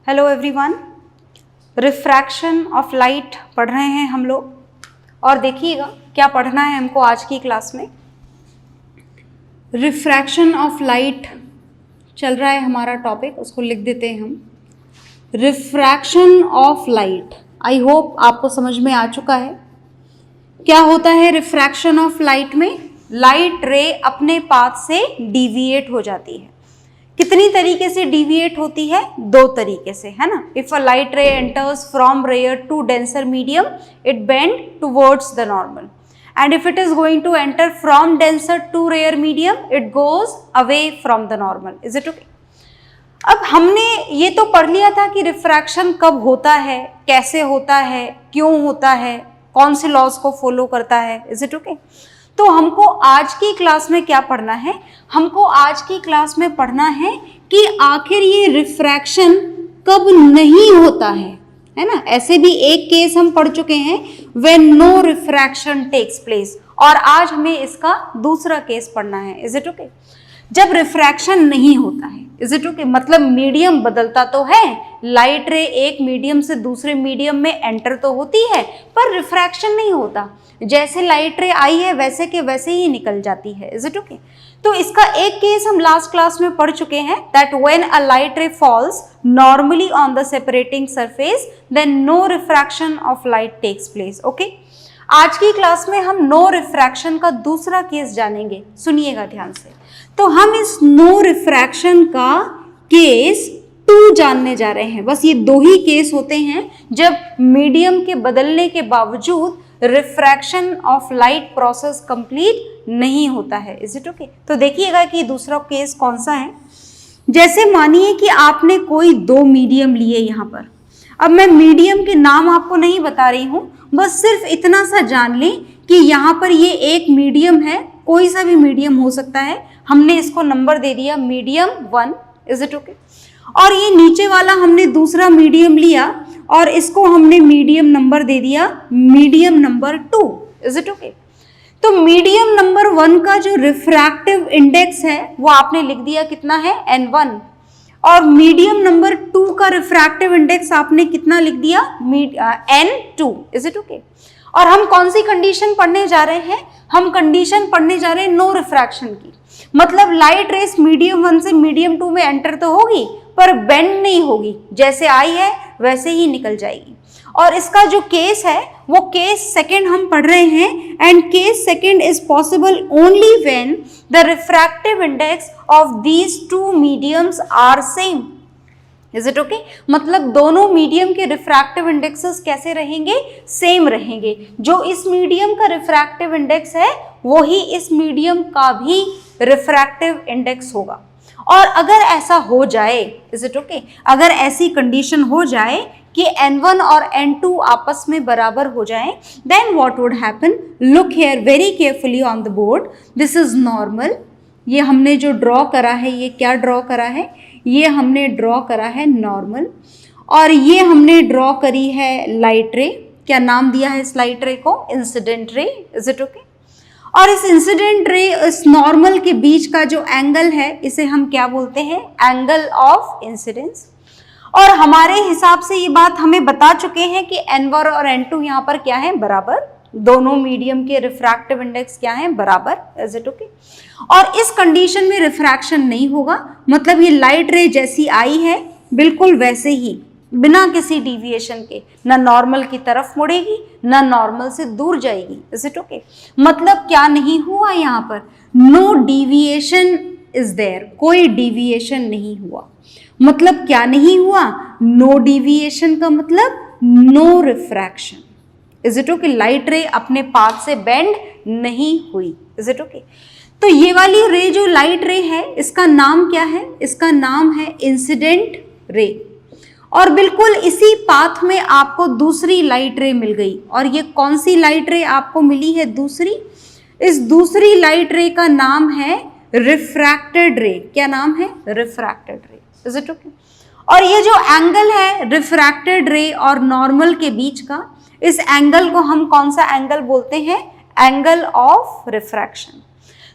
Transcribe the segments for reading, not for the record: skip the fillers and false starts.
Hello everyone, refraction of light पढ़ रहे हैं हम लोग। और देखिएगा क्या पढ़ना है हमको आज की क्लास में। रिफ्रैक्शन ऑफ लाइट चल रहा है हमारा टॉपिक, उसको लिख देते हैं हम। Refraction of light, I hope आपको समझ में आ चुका है। क्या होता है रिफ्रैक्शन ऑफ लाइट में? लाइट रे अपने पाथ से डिविएट हो जाती है। कितनी तरीके से डिविएट होती है? दो तरीके से, है ना। If a light ray enters from rare to denser medium, it bend towards the normal, and if it is going to enter from denser to rare medium, it goes away from the normal. Is it okay? अब हमने ये तो पढ़ लिया था कि refraction कब होता है, कैसे होता है, क्यों होता है, कौन से लॉज को फॉलो करता है। Is it okay? तो हमको आज की क्लास में क्या पढ़ना है? हमको आज की क्लास में पढ़ना है कि आखिर ये रिफ्रैक्शन कब नहीं होता है ना। ऐसे भी एक केस हम पढ़ चुके हैं, when no refraction takes place, और आज हमें इसका दूसरा केस पढ़ना है। Is it okay? जब रिफ्रैक्शन नहीं होता है। Is it okay? मतलब मीडियम बदलता तो है, लाइट रे एक मीडियम से दूसरे मीडियम में एंटर तो होती है, पर रिफ्रैक्शन नहीं होता। जैसे लाइट रे आई है वैसे के वैसे ही निकल जाती है। Is it okay? तो इसका एक केस हम लास्ट क्लास में पढ़ चुके हैं, that when a light ray falls normally on the separating surface, then no refraction of light takes place. Okay, आज की क्लास में हम नो रिफ्रैक्शन का दूसरा केस जानेंगे। सुनिएगा ध्यान से। तो हम इस नो रिफ्रैक्शन का केस 2 जानने जा रहे हैं। बस ये 2 ही केस होते हैं जब मीडियम के बदलने के बावजूद refraction of light process complete नहीं होता है। Is it okay? तो देखिएगा कि दूसरा केस कौन सा है। जैसे मानिए कि आपने कोई 2 मीडियम लिए यहाँ पर। अब मैं मीडियम के नाम आपको नहीं बता रही हूँ, बस सिर्फ इतना सा जान लें कि यहाँ पर ये एक मीडियम है, कोई सा भी मीडियम हो सकता है। हमने इसको नंबर दे दिया मीडियम 1। Is it okay? और ये नीचे वाला हमने दूसरा मीडियम लिया और इसको हमने मीडियम नंबर दे दिया medium number 2। Is it okay? तो मीडियम नंबर 1 का जो रिफ्रैक्टिव इंडेक्स है वो आपने लिख दिया, कितना है? N1। और मीडियम नंबर 2 का रिफ्रैक्टिव इंडेक्स आपने कितना लिख दिया? N2। Is it okay? और हम कौन सी कंडीशन पढ़ने जा रहे हैं? हम कंडीशन पढ़ने जा रहे हैं नो रिफ्रैक्शन की। मतलब लाइट रेस मीडियम 1 से मीडियम 2 में एंटर तो होगी, पर बेंड नहीं होगी, जैसे आई है वैसे ही निकल जाएगी। और इसका जो केस है वो केस सेकंड हम पढ़ रहे हैं, and case second is possible only when the refractive index of these 2 mediums are same. Is it okay? मतलब दोनों मीडियम के रिफ्रैक्टिव इंडेक्सेस कैसे रहेंगे? सेम रहेंगे। जो इस मीडियम का रिफ्रैक्टिव इंडेक्स है वो ही इस मीडियम का भी रिफ्रैक्टिव इंडेक्स होगा। और अगर ऐसा हो जाए, इज इट ओके, अगर ऐसी कंडीशन हो जाए कि N1 और N2 आपस में बराबर हो जाए, then what would happen? Look here very carefully on the board. This is normal. ये हमने जो ड्रॉ करा है, ये क्या ड्रॉ करा है? ये हमने ड्रॉ करा है नॉर्मल। और ये हमने ड्रॉ करी है लाइट रे। क्या नाम दिया है इस लाइट रे को? Incident ray. Is it okay? और इस इंसिडेंट रे, इस नॉर्मल के बीच का जो एंगल है, इसे हम क्या बोलते हैं? Angle of incidence. और हमारे हिसाब से ये बात हमें बता चुके हैं कि N1 और N2 यहाँ पर क्या है? बराबर। दोनों मीडियम के रिफ्रैक्टिव इंडेक्स क्या है? बराबर। Is it okay? और इस कंडीशन में रिफ्रैक्शन नहीं होगा, मतलब ये लाइट रे जैसी आई है बिल्कुल वैसे ही, बिना किसी डिविएशन के, ना नॉर्मल की तरफ मुड़ेगी ना नॉर्मल से दूर जाएगी। Is it okay? मतलब क्या नहीं हुआ यहाँ पर? No deviation is there. कोई डिविएशन नहीं हुआ। मतलब क्या नहीं हुआ? नो डिविएशन का मतलब no refraction. Is it okay? Light ray अपने पाथ से बेंड नहीं हुई। Is it okay? तो ये वाली रे जो लाइट रे है, इसका नाम क्या है? इसका नाम है इंसिडेंट रे। और बिल्कुल इसी पाथ में आपको दूसरी लाइट रे मिल गई। और ये कौन सी लाइट रे आपको मिली है? दूसरी। इस दूसरी लाइट रे का नाम है रिफ्रैक्टेड रे। क्या नाम है? रिफ्रैक्टेड रे। Is it okay? और ये जो एंगल है रिफ्रैक्टेड रे और नॉर्मल के बीच का, इस एंगल को हम कौन सा एंगल बोलते हैं? Angle of refraction.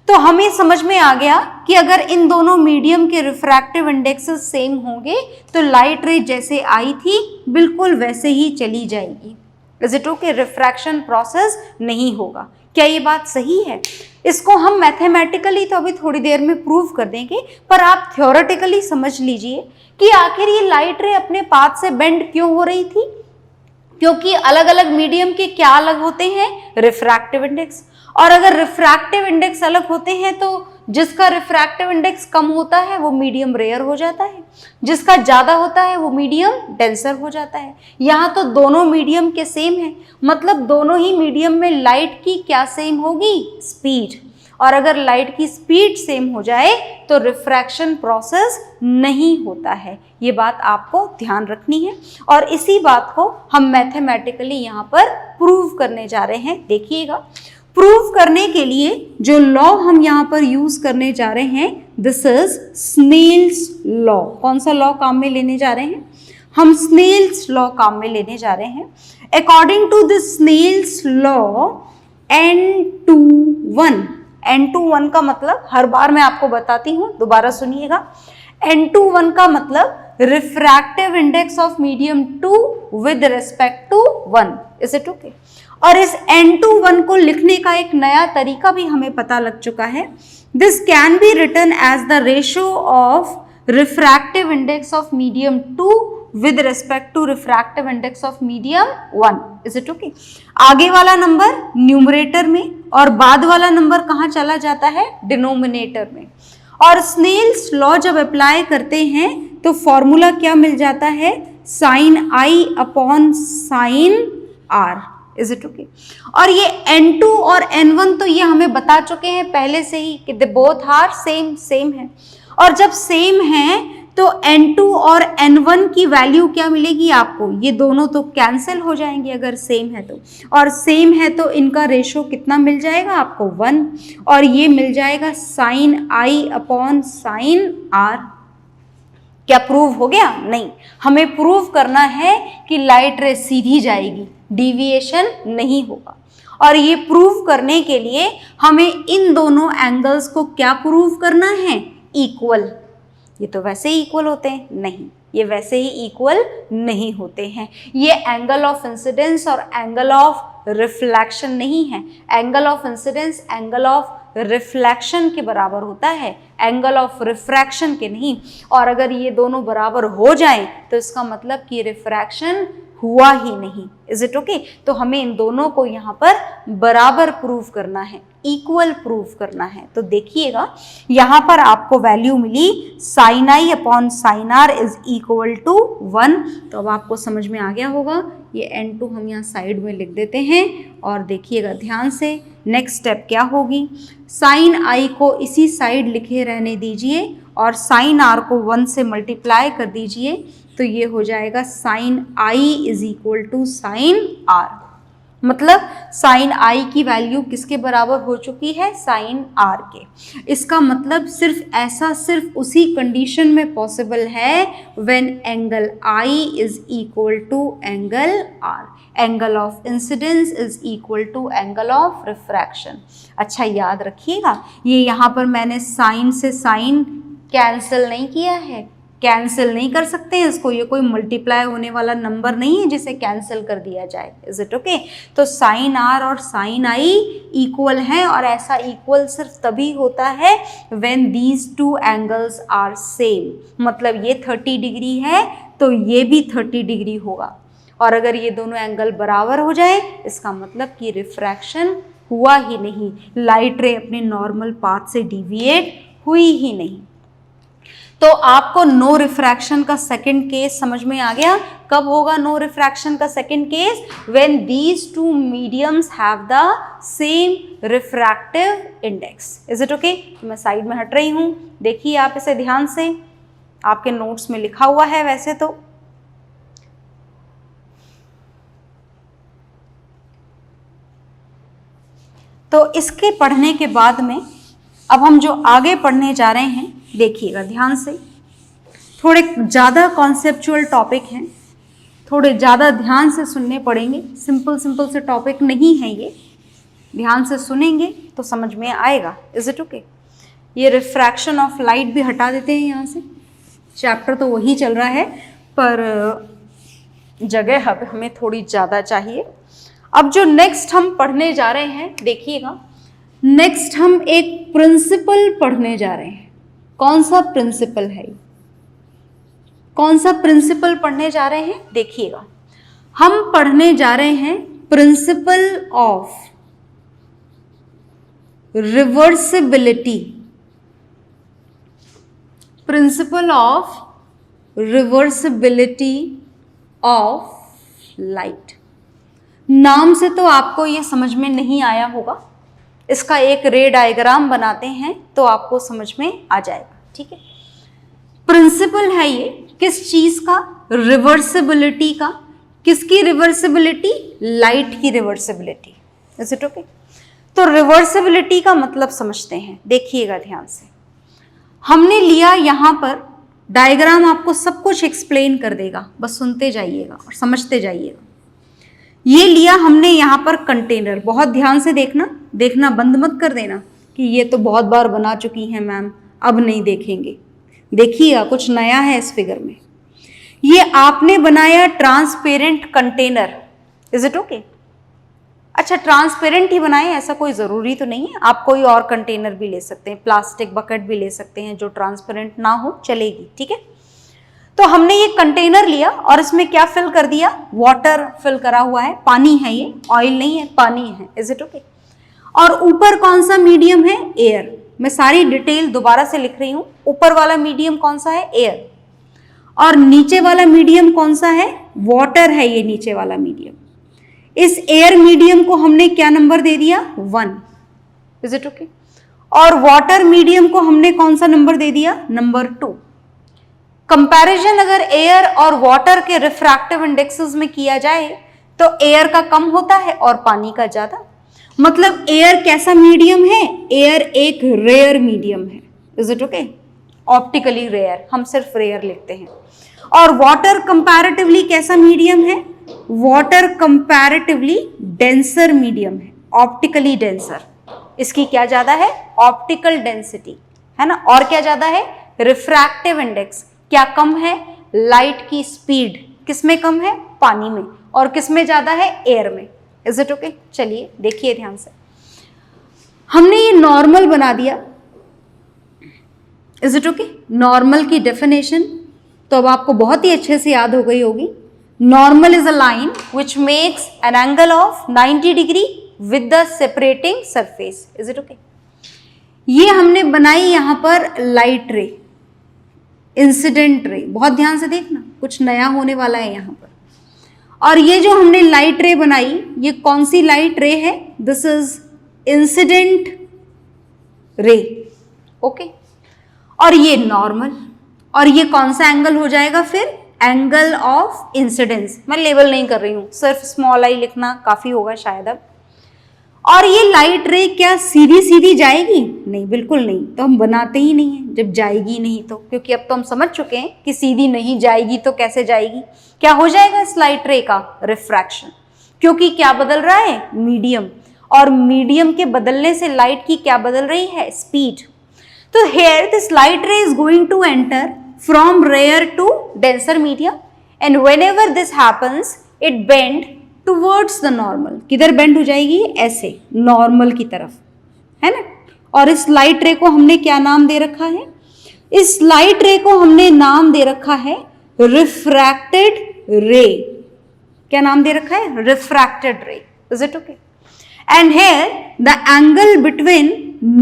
तो हमें समझ में आ गया कि अगर इन दोनों मीडियम के रिफ्रैक्टिव इंडेक्सेस सेम होंगे तो लाइट रे जैसे आई थी बिल्कुल वैसे ही चली जाएगी। Is it okay? Refraction process नहीं होगा। क्या ये बात सही है? इसको हम मैथमेटिकली तो अभी थोड़ी देर में प्रूव कर देंगे, पर आप थ्योरेटिकली समझ लीजिए कि आखिर ये लाइट रे अपने पाथ से बेंड क्यों हो रही थी। क्योंकि अलग अलग मीडियम के क्या अलग होते हैं? Refractive index. और अगर रिफ्रैक्टिव इंडेक्स अलग होते हैं तो जिसका रिफ्रैक्टिव इंडेक्स कम होता है वो मीडियम रेयर हो जाता है, जिसका ज्यादा होता है वो मीडियम डेंसर हो जाता है। यहाँ तो दोनों मीडियम के सेम है, मतलब दोनों ही मीडियम में लाइट की क्या सेम होगी? स्पीड। और अगर लाइट की स्पीड सेम हो जाए तो रिफ्रैक्शन प्रोसेस नहीं होता है। ये बात आपको ध्यान रखनी है और इसी बात को हम मैथमेटिकली यहाँ पर प्रूव करने जा रहे हैं। देखिएगा, प्रूव करने के लिए जो लॉ हम यहाँ पर यूज करने जा रहे हैं, दिस इज स्नेल्स लॉ। कौन सा लॉ काम में लेने जा रहे हैं? हम स्नेल्स लॉ काम में लेने जा रहे हैं। According to this Snell's law N21, N21 का मतलब हर बार मैं आपको बताती हूँ, दोबारा सुनिएगा। N21 का मतलब refractive index of medium 2 with respect to 1। Is it okay? और इस N21 को लिखने का एक नया तरीका भी हमें पता लग चुका है। This can be written as the ratio of refractive index of medium 2 with respect to refractive index of medium 1। Is it okay? आगे वाला नंबर न्यूमरेटर में और बाद वाला नंबर कहाँ चला जाता है? डिनोमिनेटर में। और स्नेल्स लॉ जब अप्लाई करते हैं तो फॉर्मूला क्या मिल जाता है? Sine I upon sine R. Is it okay? और ये N2 और N1 तो ये हमें बता चुके हैं पहले से ही कि they both are same, same है। और जब सेम है तो N2 और N1 की वैल्यू क्या मिलेगी आपको? ये दोनों तो कैंसिल हो जाएंगे अगर सेम है तो, और सेम है तो इनका रेशो कितना मिल जाएगा आपको? 1। और ये मिल जाएगा sine I upon sine R. क्या प्रूव हो गया? नहीं, हमें प्रूव करना है कि लाइट रे सीधी जाएगी, डिविएशन नहीं होगा। और ये प्रूव करने के लिए हमें इन दोनों एंगल्स को क्या प्रूव करना है? इक्वल। ये तो वैसे ही इक्वल होते हैं? नहीं, ये वैसे ही इक्वल नहीं होते हैं। ये एंगल ऑफ इंसिडेंस और एंगल ऑफ रिफ्लेक्शन नहीं है। Angle of incidence angle of reflection के बराबर होता है, एंगल ऑफ रिफ्रैक्शन के नहीं। और अगर ये दोनों बराबर हो जाएं तो इसका मतलब कि रिफ्रैक्शन हुआ ही नहीं। Is it okay? तो हमें इन दोनों को यहाँ पर बराबर प्रूव करना है, इक्वल प्रूव करना है। तो देखिएगा, यहाँ पर आपको वैल्यू मिली sine I upon sine R is equal to 1। तो अब आपको समझ में आ गया होगा। ये N2 हम यहाँ साइड में लिख देते हैं और देखिएगा ध्यान से, नेक्स्ट स्टेप क्या होगी? साइन आई को इसी साइड लिखे रहने दीजिए और साइन आर को 1 से मल्टीप्लाई कर दीजिए, तो ये हो जाएगा sine I is equal to sine R. मतलब साइन आई की वैल्यू किसके बराबर हो चुकी है? साइन आर के। इसका मतलब सिर्फ उसी कंडीशन में पॉसिबल है when angle I is equal to angle R, angle of incidence is equal to angle of refraction. अच्छा याद रखिएगा, ये यहाँ पर मैंने साइन से साइन कैंसिल नहीं किया है, कैंसिल नहीं कर सकते हैं इसको, ये कोई मल्टीप्लाई होने वाला नंबर नहीं है जिसे कैंसिल कर दिया जाए। Is it okay? तो साइन आर और साइन आई इक्वल हैं और ऐसा इक्वल सिर्फ तभी होता है when these two angles are same. मतलब ये 30 डिग्री है तो ये भी 30 डिग्री होगा, और अगर ये दोनों एंगल बराबर हो जाए इसका मतलब कि रिफ्रैक्शन हुआ ही नहीं, लाइट रे अपने नॉर्मल पाथ से डिविएट हुई ही नहीं। तो आपको नो रिफ्रैक्शन का सेकंड केस समझ में आ गया। कब होगा नो रिफ्रैक्शन का second case? When these to mediums have the same refractive index. Is it okay? मैं साइड में हट रही हूं, देखिए आप इसे ध्यान से, आपके नोट्स में लिखा हुआ है वैसे तो इसके पढ़ने के बाद में अब हम जो आगे पढ़ने जा रहे हैं, देखिएगा ध्यान से, थोड़े ज़्यादा कॉन्सेप्चुअल टॉपिक हैं, थोड़े ज़्यादा ध्यान से सुनने पड़ेंगे। सिंपल से टॉपिक नहीं है ये। ध्यान से सुनेंगे तो समझ में आएगा। Is it okay? ये रिफ्रैक्शन ऑफ लाइट भी हटा देते हैं यहाँ से। चैप्टर तो वही चल रहा है पर जगह हमें थोड़ी ज़्यादा चाहिए। अब जो नेक्स्ट हम पढ़ने जा रहे हैं, देखिएगा, नेक्स्ट हम एक प्रिंसिपल पढ़ने जा रहे हैं। कौन सा प्रिंसिपल है? कौन सा प्रिंसिपल पढ़ने जा रहे हैं? देखिएगा, हम पढ़ने जा रहे हैं principal of reversibility. Principal of reversibility of light. नाम से तो आपको ये समझ में नहीं आया होगा, इसका एक रे डायग्राम बनाते हैं तो आपको समझ में आ जाएगा। ठीक है, प्रिंसिपल है ये किस चीज का? रिवर्सिबिलिटी का। किसकी रिवर्सिबिलिटी? लाइट की रिवर्सिबिलिटी। Is it okay? तो रिवर्सिबिलिटी का मतलब समझते हैं, देखिएगा ध्यान से। हमने लिया यहां पर डायग्राम, आपको सब कुछ एक्सप्लेन कर देगा, बस सुनते जाइएगा और समझते जाइएगा। ये लिया हमने यहाँ पर कंटेनर, बहुत ध्यान से देखना, देखना बंद मत कर देना कि ये तो बहुत बार बना चुकी हैं मैम, अब नहीं देखेंगे। देखिएगा कुछ नया है इस फिगर में। ये आपने बनाया transparent container. Is it okay? अच्छा, ट्रांसपेरेंट ही बनाए ऐसा कोई ज़रूरी तो नहीं है, आप कोई और कंटेनर भी ले सकते हैं, प्लास्टिक बकेट भी ले सकते हैं जो ट्रांसपेरेंट ना हो, चलेगी। ठीक है, तो हमने ये कंटेनर लिया और इसमें क्या फिल कर दिया? वाटर फिल करा हुआ है, पानी है, ये ऑयल नहीं है, पानी है। Is it okay? और ऊपर कौन सा मीडियम है? एयर। मैं सारी डिटेल दोबारा से लिख रही हूं। ऊपर वाला मीडियम कौन सा है? एयर। और नीचे वाला मीडियम कौन सा है? वाटर है ये नीचे वाला मीडियम। इस एयर मीडियम को हमने क्या नंबर दे दिया? 1। Is it okay? और वाटर मीडियम को हमने कौन सा नंबर दे दिया? नंबर 2। कंपैरिजन अगर एयर और वाटर के रिफ्रैक्टिव इंडेक्सेस में किया जाए तो एयर का कम होता है और पानी का ज्यादा। मतलब एयर कैसा मीडियम है? एयर एक रेयर मीडियम है। Is it okay? Optically rare, हम सिर्फ रेयर लिखते हैं। और वाटर कंपैरेटिवली कैसा मीडियम है? वाटर कंपैरेटिवली डेंसर मीडियम है, ऑप्टिकली डेंसर। इसकी क्या ज्यादा है? ऑप्टिकल डेंसिटी, है ना। और क्या ज्यादा है? Refractive index. क्या कम है? लाइट की स्पीड। किसमें कम है? पानी में। और किसमें ज्यादा है? एयर में। Is it okay? चलिए देखिए ध्यान से, हमने ये नॉर्मल बना दिया। Is it okay? नॉर्मल की डेफिनेशन तो अब आपको बहुत ही अच्छे से याद हो गई होगी। Normal is a line which makes an angle of 90 degree with the separating surface. Is it okay? ये हमने बनाई यहां पर लाइट रे, इंसिडेंट रे। बहुत ध्यान से देखना, कुछ नया होने वाला है यहां पर। और ये जो हमने लाइट रे बनाई, ये कौन सी लाइट रे है? This is incident ray. Okay, और ये नॉर्मल, और ये कौन सा एंगल हो जाएगा फिर? Angle of incidence. मैं लेबल नहीं कर रही हूं, सिर्फ स्मॉल आई लिखना काफी होगा शायद अब। और ये लाइट रे क्या सीधी सीधी जाएगी? नहीं, बिल्कुल नहीं, तो हम बनाते ही नहीं है जब जाएगी नहीं तो, क्योंकि अब तो हम समझ चुके हैं कि सीधी नहीं जाएगी तो कैसे जाएगी। क्या हो जाएगा इस लाइट रे का? रिफ्रैक्शन। क्योंकि क्या बदल रहा है? मीडियम। और मीडियम के बदलने से लाइट की क्या बदल रही है? स्पीड। तो here this light ray is going to enter from rare to denser medium, and whenever this happens it bend towards the normal. किधर बेंड हो जाएगी? ऐसे, नॉर्मल की तरफ, है ना। और इस लाइट रे को हमने क्या नाम दे रखा है? इस लाइट रे को हमने नाम दे रखा है रिफ्रैक्टेड रे। क्या नाम दे रखा है? रिफ्रैक्टेड रे। Is it okay? And here the angle between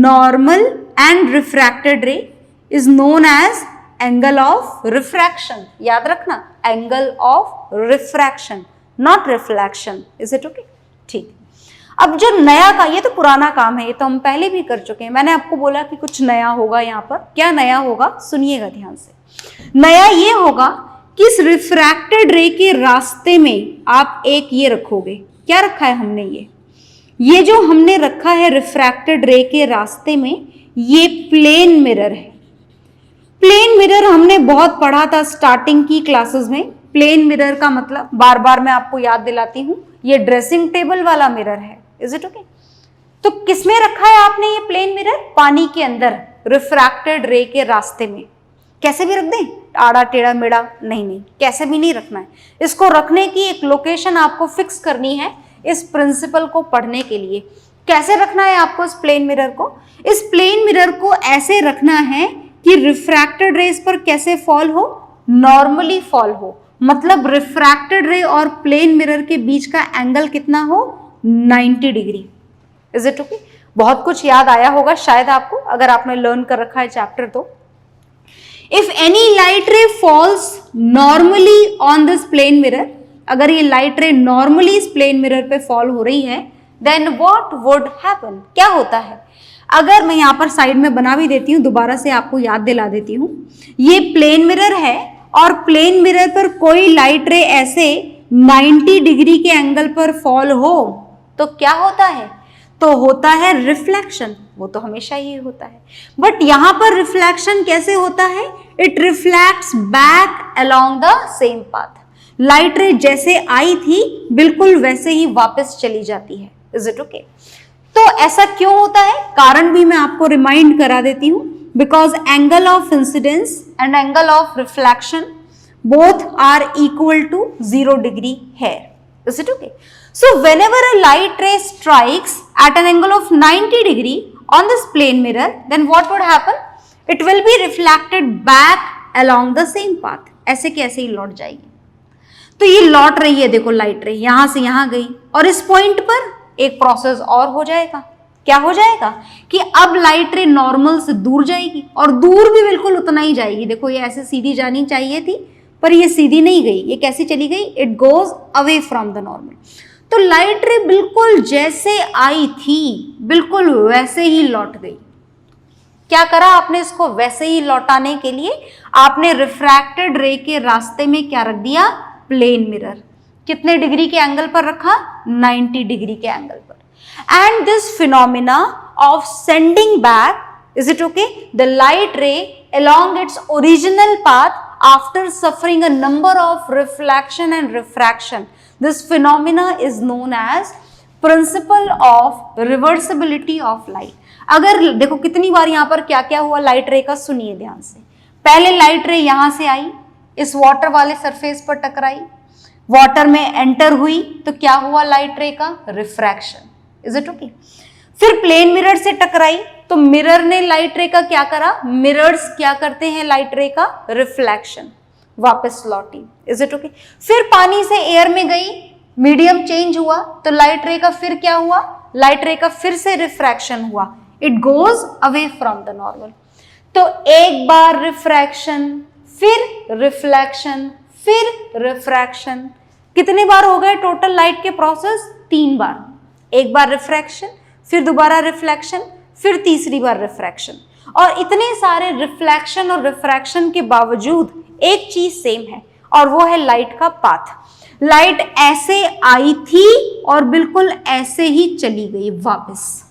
normal and refracted ray is known as angle of refraction. याद रखना, angle of refraction, not reflection. Is it okay? ठीक। अब जो नया का, ये तो पुराना काम है, ये तो हम पहले भी कर चुके हैं। मैंने आपको बोला कि कुछ नया होगा यहाँ पर। क्या नया होगा? सुनिएगा ध्यान से। नया ये होगा कि इस रिफ्रैक्टेड रे के रास्ते में आप एक ये रखोगे। क्या रखा है हमने? ये जो हमने रखा है रिफ्रैक्टेड रे के रास्ते में, ये प्लेन मिरर है। प्लेन मिरर हमने बहुत पढ़ा था स्टार्टिंग की क्लासेस में। प्लेन मिरर का मतलब बार बार मैं आपको याद दिलाती हूं, ये ड्रेसिंग टेबल वाला मिरर है। Is it okay? तो किसमें रखा है आपने ये प्लेन मिरर? पानी के अंदर, रिफ्रैक्टेड रे के रास्ते में। कैसे भी रख दें, आड़ा टेढ़ा मेढ़ा, नहीं, कैसे भी नहीं रखना है। इसको रखने की एक लोकेशन आपको फिक्स करनी है इस प्रिंसिपल को पढ़ने के लिए। कैसे रखना है आपको इस प्लेन मिरर को? इस प्लेन मिरर को ऐसे रखना है कि रिफ्रैक्टेड रेस पर कैसे फॉल हो, नॉर्मली फॉल हो। मतलब रिफ्रैक्टेड रे और प्लेन मिरर के बीच का एंगल कितना हो, 90 डिग्री। Is it okay? बहुत कुछ याद आया होगा शायद आपको, अगर आपने लर्न कर रखा है चैप्टर तो। If any light ray falls normally on this plane mirror, अगर ये लाइट रे नॉर्मली इस प्लेन मिरर पे फॉल हो रही है, देन व्हाट वुड हैपन? क्या होता है? अगर मैं यहां पर साइड में बना भी देती हूं, दोबारा से आपको याद दिला देती हूं। ये प्लेन मिरर है और प्लेन मिरर पर कोई लाइट रे ऐसे 90 डिग्री के एंगल पर फॉल हो तो क्या होता है? तो होता है रिफ्लेक्शन। वो तो हमेशा ही होता है, बट यहां पर रिफ्लेक्शन कैसे होता है? It reflects back along the same path. Light रे जैसे आई थी बिल्कुल वैसे ही वापस चली जाती है। Is it okay? तो ऐसा क्यों होता है? कारण भी मैं आपको रिमाइंड करा देती हूं। Because angle of incidence and angle of reflection both are equal to 0 degree here. Is it okay? So whenever a light ray strikes at an angle of 90 degree on this plane mirror, then what would happen? It will be reflected back along the same path. ऐसे कैसे ही लौट जाएगी। तो ये लौट रही है, देखो लाइट रे यहां से यहां गई और इस पॉइंट पर एक प्रोसेस और हो जाएगा। क्या हो जाएगा कि अब लाइट रे नॉर्मल से दूर जाएगी और दूर भी बिल्कुल उतना ही जाएगी। देखो ये ऐसे सीधी जानी चाहिए थी पर ये सीधी नहीं गई, ये कैसी चली गई? It goes away from the normal. तो लाइट रे बिल्कुल जैसे आई थी बिल्कुल वैसे ही लौट गई। क्या करा आपने इसको वैसे ही लौटाने के लिए? आपने रिफ्रैक्टेड रे के रास्ते में क्या रख दिया? Plane mirror. कितने डिग्री के एंगल पर रखा? 90 डिग्री के एंगल पर। And this phenomena of sending back, is it okay, the light ray along its original path after suffering a number of reflection and refraction, this phenomena is known as principle of reversibility of light. अगर देखो कितनी बार यहां पर क्या क्या हुआ light रे का, सुनिए ध्यान से। पहले लाइट रे यहां से आई, इस वाटर वाले सरफेस पर टकराई, वाटर में एंटर हुई तो क्या हुआ लाइट रे का? रिफ्रैक्शन। Is it okay? फिर प्लेन मिरर से टकराई तो मिरर ने लाइट रे का क्या करा? मिरर्स क्या करते हैं लाइट रे का? रिफ्लेक्शन। वापस लौटी। Is it okay? फिर पानी से एयर में गई, मीडियम चेंज हुआ तो लाइट रे का फिर क्या हुआ? लाइट रे का फिर से रिफ्रैक्शन हुआ। It goes away from the normal. तो एक बार रिफ्रैक्शन, फिर रिफ्लेक्शन, फिर रिफ्रैक्शन। कितने बार हो गए टोटल लाइट के प्रोसेस? 3 बार। एक बार रिफ्रैक्शन, फिर दोबारा रिफ्लेक्शन, फिर तीसरी बार रिफ्रैक्शन। और इतने सारे रिफ्लेक्शन और रिफ्रैक्शन के बावजूद एक चीज सेम है और वो है लाइट का पाथ। लाइट ऐसे आई थी और बिल्कुल ऐसे ही चली गई वापस।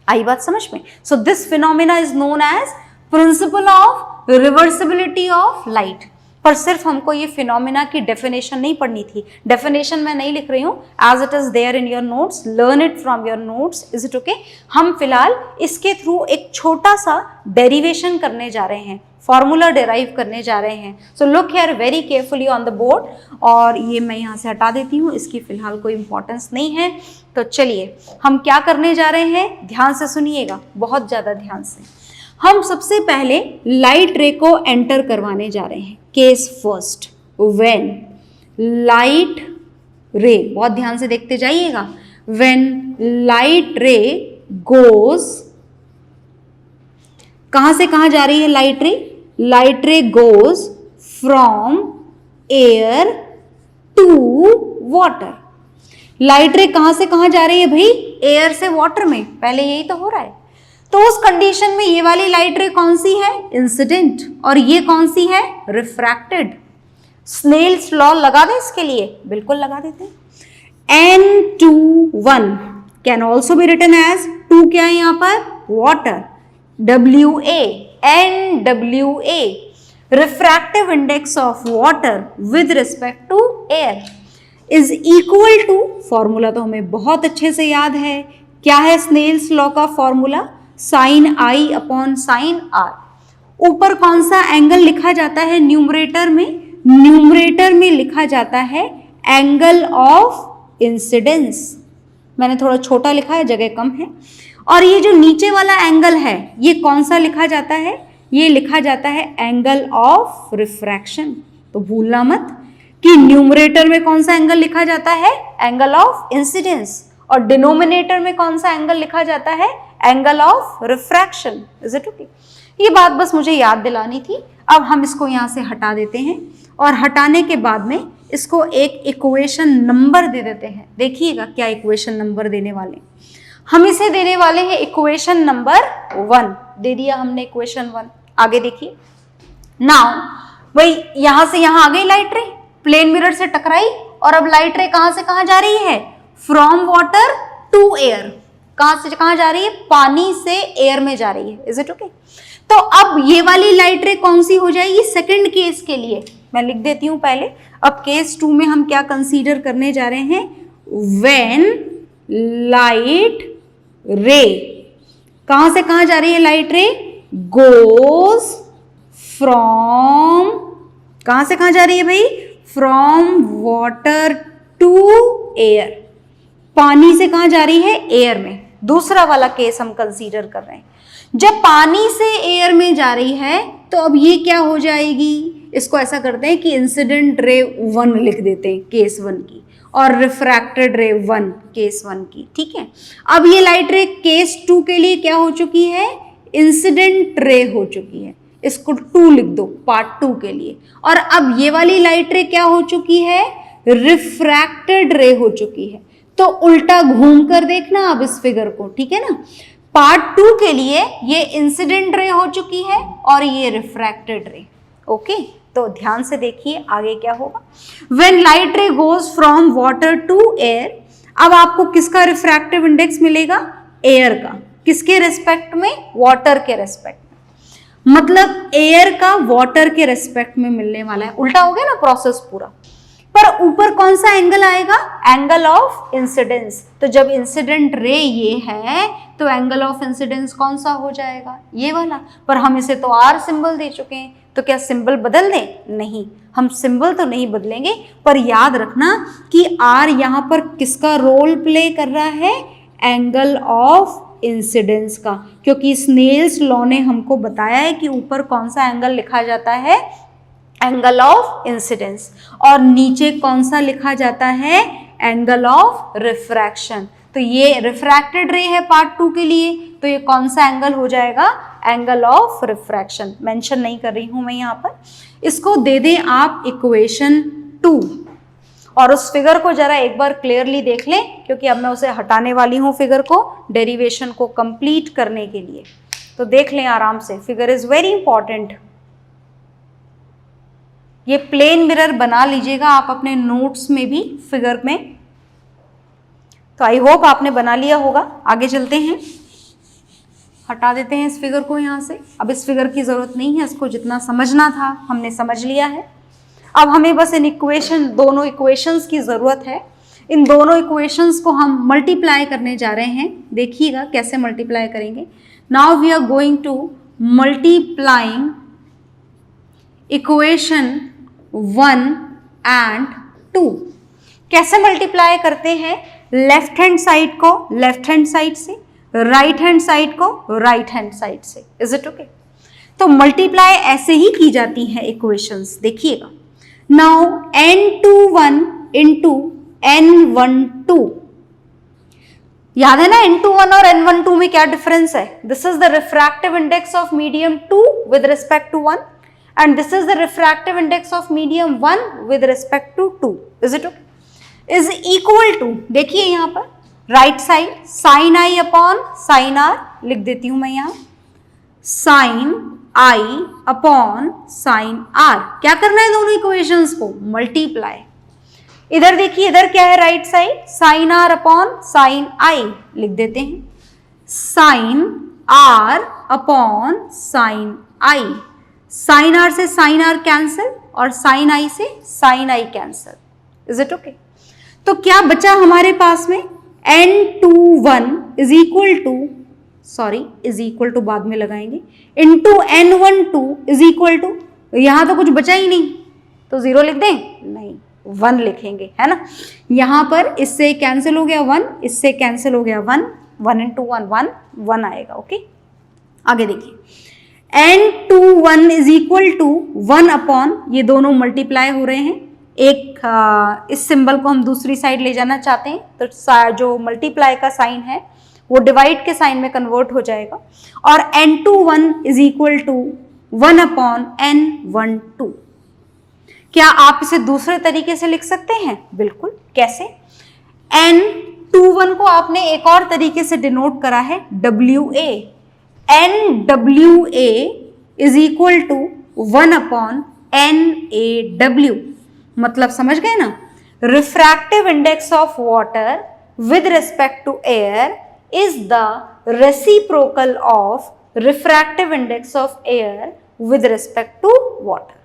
आई बात समझ में? So this phenomena is known as principle of reversibility of light. पर सिर्फ हमको ये फिनोमिना की डेफिनेशन नहीं पढ़नी थी। डेफिनेशन मैं नहीं लिख रही हूँ, as it is there in your notes, learn it from your notes. Is it okay? हम फिलहाल इसके थ्रू एक छोटा सा डेरिवेशन करने जा रहे हैं, फॉर्मूला डेराइव करने जा रहे हैं। So look here very carefully on the board. और ये मैं यहाँ से हटा देती हूँ, इसकी फिलहाल कोई इंपॉर्टेंस नहीं है। तो चलिए हम क्या करने जा रहे हैं, ध्यान से सुनिएगा, बहुत ज़्यादा ध्यान से। हम सबसे पहले लाइट रे को एंटर करवाने जा रहे हैं। केस फर्स्ट, व्हेन लाइट रे, बहुत ध्यान से देखते जाइएगा, व्हेन लाइट रे गोज, कहां से कहां जा रही है light ray? Light ray goes from air to water. Light ray कहां से कहां जा रही है भाई? एयर से वाटर में। पहले यही तो हो रहा है। तो उस कंडीशन में ये वाली लाइट रे कौन सी है? इंसिडेंट। और ये कौन सी है? रिफ्रैक्टेड। स्नेल्स लॉ लगा दे इसके लिए? बिल्कुल लगा देते हैं। N21 can also be written as, 2 क्या है यहां पर? Water. WA, NWA, refractive index of water with respect to air is equal to, formula तो हमें बहुत अच्छे से याद है, क्या है स्नेल्स लॉ का formula? Sine I upon sine R. ऊपर कौन सा एंगल लिखा जाता है न्यूमरेटर में? न्यूमरेटर में लिखा जाता है एंगल ऑफ इंसिडेंस। मैंने थोड़ा छोटा लिखा है, जगह कम है। और ये जो नीचे वाला एंगल है ये कौन सा लिखा जाता है? ये लिखा जाता है एंगल ऑफ रिफ्रैक्शन। तो भूलना मत कि न्यूमरेटर में कौन सा एंगल लिखा जाता है? Angle of incidence. और डिनोमिनेटर में कौन सा एंगल लिखा जाता है? Angle of refraction. Is it okay? ये बात बस मुझे याद दिलानी थी। अब हम इसको यहाँ से हटा देते हैं और हटाने के बाद में इसको एक इक्वेशन नंबर दे देते हैं। देखिएगा क्या इक्वेशन नंबर देने वाले। हम इसे देने वाले हैं इक्वेशन नंबर 1। दे दिया हमने इक्वेशन 1। आगे देखिए। नाउ वही यहां से यहां आ गई लाइट रे, प्लेन मिरर से टकराई और अब लाइट रे कहां से कहां जा रही है? From water to air. कहां से कहां जा रही है? पानी से एयर में जा रही है। Is it okay? तो अब ये वाली लाइट रे कौन सी हो जाएगी? सेकंड केस के लिए मैं लिख देती हूं पहले। अब केस 2 में हम क्या कंसीडर करने जा रहे हैं? व्हेन लाइट रे, कहां से कहां जा रही है लाइट रे? गोज फ्रॉम, कहां से कहां जा रही है भाई? From water to air. पानी से कहां जा रही है? एयर में। दूसरा वाला केस हम कंसीडर कर रहे हैं। जब पानी से एयर में जा रही है तो अब ये क्या हो जाएगी? इसको ऐसा करते हैं कि इंसिडेंट रे 1 लिख देते हैं केस 1 की, और रिफ्रैक्टेड रे 1 केस 1 की। ठीक है। अब ये लाइट रे केस 2 के लिए क्या हो चुकी है? इंसिडेंट रे हो चुकी है। इसको 2 लिख दो पार्ट 2 के लिए। और अब ये वाली लाइट रे क्या हो चुकी है? रिफ्रैक्टेड रे हो चुकी है। तो उल्टा घूम कर देखना अब इस फिगर को। ठीक है ना? पार्ट 2 के लिए ये इंसिडेंट रे हो चुकी है और ये रिफ्रैक्टेड रे। ओके, तो ध्यान से देखिए आगे क्या होगा। When light ray goes from water to air, अब आपको किसका रिफ्रैक्टिव इंडेक्स मिलेगा? एयर का। किसके रेस्पेक्ट में? वाटर के रेस्पेक्ट में। मतलब एयर का वाटर के रेस्पेक्ट में मिलने वाला है। उल्टा हो गया ना प्रोसेस पूरा। पर ऊपर कौन सा एंगल आएगा? Angle of incidence. तो जब इंसिडेंट रे ये है तो एंगल ऑफ इंसिडेंस कौन सा हो जाएगा? ये वाला। पर हम इसे तो आर सिंबल दे चुके हैं, तो क्या सिंबल बदल दें? नहीं, हम सिंबल तो नहीं बदलेंगे। पर याद रखना कि आर यहां पर किसका रोल प्ले कर रहा है? एंगल ऑफ इंसिडेंस का। क्योंकि स्नेल्स लॉ ने हमको बताया है कि ऊपर कौन सा एंगल लिखा जाता है? Angle of incidence. और नीचे कौन सा लिखा जाता है? Angle of refraction. तो ये रिफ्रैक्टेड रे है पार्ट 2 के लिए, तो ये कौन सा एंगल हो जाएगा? Angle of refraction. मेंशन नहीं कर रही हूं मैं यहां पर। इसको दे दें आप इक्वेशन 2 और उस फिगर को जरा एक बार क्लियरली देख लें, क्योंकि अब मैं उसे हटाने वाली हूं फिगर को डेरिवेशन को कंप्लीट करने के लिए। तो देख लें आराम से, फिगर इज वेरी इंपॉर्टेंट। ये प्लेन मिरर बना लीजिएगा आप अपने नोट्स में भी फिगर में। तो आई होप आपने बना लिया होगा। आगे चलते हैं, हटा देते हैं इस फिगर को यहाँ से। अब इस फिगर की ज़रूरत नहीं है, इसको जितना समझना था हमने समझ लिया है। अब हमें बस इन इक्वेशन, दोनों इक्वेशंस की ज़रूरत है। इन दोनों इक्वेशंस को हम मल्टीप्लाई करने जा रहे हैं। देखिएगा कैसे मल्टीप्लाई करेंगे। Now we are going to multiplying equation 1 and 2। कैसे मल्टीप्लाई करते हैं? लेफ्ट हैंड साइड को लेफ्ट हैंड साइड से, राइट हैंड साइड को राइट हैंड साइड से। Is it okay? तो मल्टीप्लाई ऐसे ही की जाती है इक्वेशंस। देखिएगा। नाउ n21 इंटू n12, याद है ना n21 और n12 में क्या डिफरेंस है? This is the refractive index of medium 2 with respect to 1 and this is the refractive index of medium 1 with respect to 2. Is it okay? Is equal to, देखिए यहाँ पर right side sin i upon sin r लिख देती हूं मैं यहाँ, sin i upon sin r। क्या करना है? दोनों इक्वेशंस को मल्टीप्लाई। इधर देखिए, इधर क्या है? Right side sin r upon sin i लिख देते हैं, sin r upon sin i। Sine R से साइन आर कैंसिल और साइन आई से sine I cancel. Is it okay? तो क्या बचा हमारे पास में? n21 is equal to, sorry is equal to बाद में लगाएंगे, into n12 is equal to, यहां तो कुछ बचा ही नहीं तो 0 लिख दें, नहीं 1 लिखेंगे, है ना। यहां पर इससे कैंसिल हो गया 1, इससे कैंसिल हो गया 1, 1 इंटू 1 1, 1 आएगा। ओके, आगे देखिए, n21 is equal to 1 upon, ये दोनों मल्टीप्लाई हो रहे हैं, एक इस सिंबल को हम दूसरी साइड ले जाना चाहते हैं तो जो मल्टीप्लाई का साइन है वो डिवाइड के साइन में कन्वर्ट हो जाएगा, और n21 is equal to 1 upon n12। क्या आप इसे दूसरे तरीके से लिख सकते हैं? बिल्कुल, कैसे? n21 को आपने एक और तरीके से डिनोट करा है WA, NWA is equal to 1 upon NAW, मतलब समझ गए ना, refractive index of water with respect to air is the reciprocal of refractive index of air with respect to water,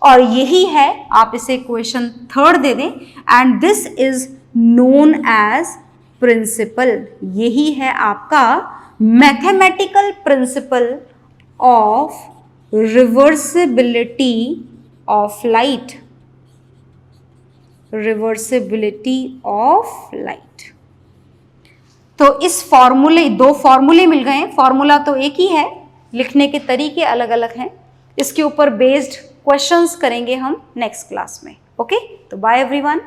और यही है, आप इसे क्वेश्चन 3rd दे दें, and this is known as principle, यही है आपका mathematical principle of reversibility of light, reversibility of light। तो इस फॉर्मूले, 2 फॉर्मूले मिल गए, फॉर्मूला तो एक ही है, लिखने के तरीके अलग अलग हैं, इसके ऊपर बेस्ड क्वेश्चंस करेंगे हम नेक्स्ट क्लास में। ओके, तो बाय एवरीवन।